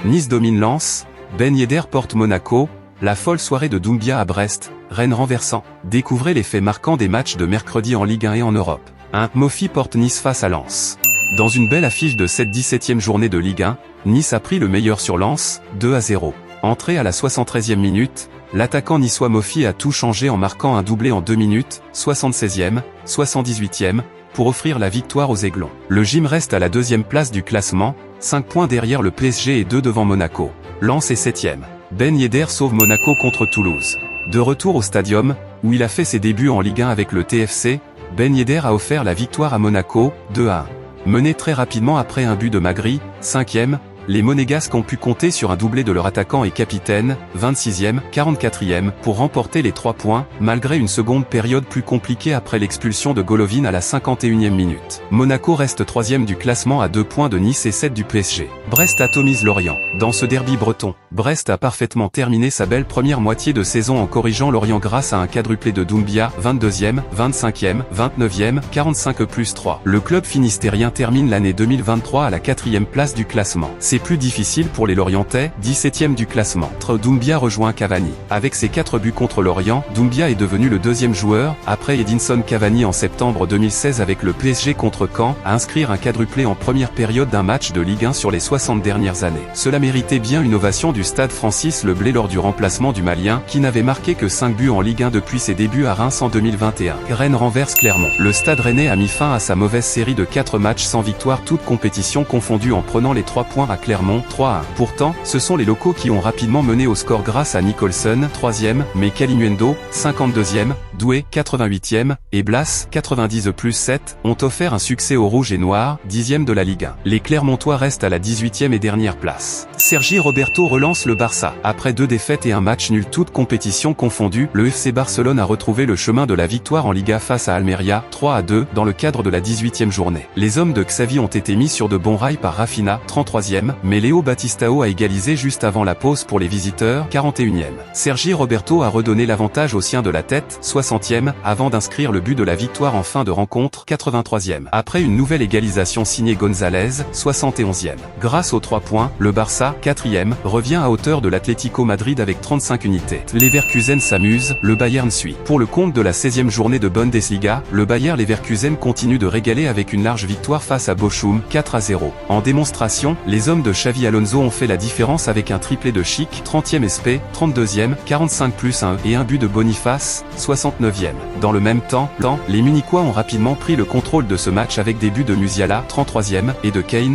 Nice domine Lens, Ben Yedder porte Monaco, la folle soirée de Doumbia à Brest, Rennes renversant. Découvrez les faits marquants des matchs de mercredi en Ligue 1 et en Europe. Mofi porte Nice face à Lens. Dans une belle affiche de cette 17e journée de Ligue 1, Nice a pris le meilleur sur Lens, 2-0. Entré à la 73e minute, l'attaquant niçois Mofi a tout changé en marquant un doublé en 2 minutes, 76e, 78e, pour offrir la victoire aux Aiglons. Le Gym reste à la 2e place du classement, 5 points derrière le PSG et 2 devant Monaco. Lens est 7e. Ben Yedder sauve Monaco contre Toulouse. De retour au Stadium, où il a fait ses débuts en Ligue 1 avec le TFC, Ben Yedder a offert la victoire à Monaco, 2-1. Mené très rapidement après un but de Magri, 5e, les Monégasques ont pu compter sur un doublé de leur attaquant et capitaine, 26e, 44e, pour remporter les 3 points, malgré une seconde période plus compliquée après l'expulsion de Golovin à la 51e minute. Monaco reste 3e du classement à 2 points de Nice et 7 du PSG. Brest atomise Lorient. Dans ce derby breton, Brest a parfaitement terminé sa belle première moitié de saison en corrigeant Lorient grâce à un quadruplé de Doumbia, 22e, 25e, 29e, 45+3. Le club finistérien termine l'année 2023 à la 4e place du classement. C'est plus difficile pour les Lorientais, 17e du classement. Doumbia rejoint Cavani. Avec ses 4 buts contre Lorient, Doumbia est devenu le 2e joueur, après Edinson Cavani en septembre 2016 avec le PSG contre Caen, à inscrire un quadruplé en première période d'un match de Ligue 1 sur les 60 dernières années. Cela méritait bien une ovation du stade Francis Leblé lors du remplacement du Malien, qui n'avait marqué que 5 buts en Ligue 1 depuis ses débuts à Reims en 2021. Rennes renverse Clermont. Le stade rennais a mis fin à sa mauvaise série de 4 matchs sans victoire toutes compétitions confondues en prenant les 3 points à Clermont, 3-1. Pourtant, ce sont les locaux qui ont rapidement mené au score grâce à Nicholson, 3e, mais Kalimuendo, 52e, Doué, 88e, et Blas, 90+7, ont offert un succès aux Rouges et Noirs, 10e de la Ligue 1. Les Clermontois restent à la 18e et dernière place. Sergi Roberto relance le Barça. Après 2 défaites et un match nul toutes compétitions confondues, le FC Barcelone a retrouvé le chemin de la victoire en Liga face à Almeria, 3-2, dans le cadre de la 18e journée. Les hommes de Xavi ont été mis sur de bons rails par Rafinha, 33e, mais Léo Batistao a égalisé juste avant la pause pour les visiteurs, 41e. Sergi Roberto a redonné l'avantage aux siens de la tête, 60e, avant d'inscrire le but de la victoire en fin de rencontre, 83e. Après une nouvelle égalisation signée González, 71e. Grâce aux 3 points, le Barça, 4e, revient à hauteur de l'Atlético Madrid avec 35 unités. Leverkusen s'amuse, le Bayern suit. Pour le compte de la 16e journée de Bundesliga, le Bayer Leverkusen continue de régaler avec une large victoire face à Bochum, 4-0. En démonstration, les hommes de Xavi Alonso ont fait la différence avec un triplé de Chic, 30e SP, 32e, 45+1 et un but de Boniface, 69e. Dans le même temps, les Munichois ont rapidement pris le contrôle de ce match avec des buts de Musiala, 33e, et de Kane,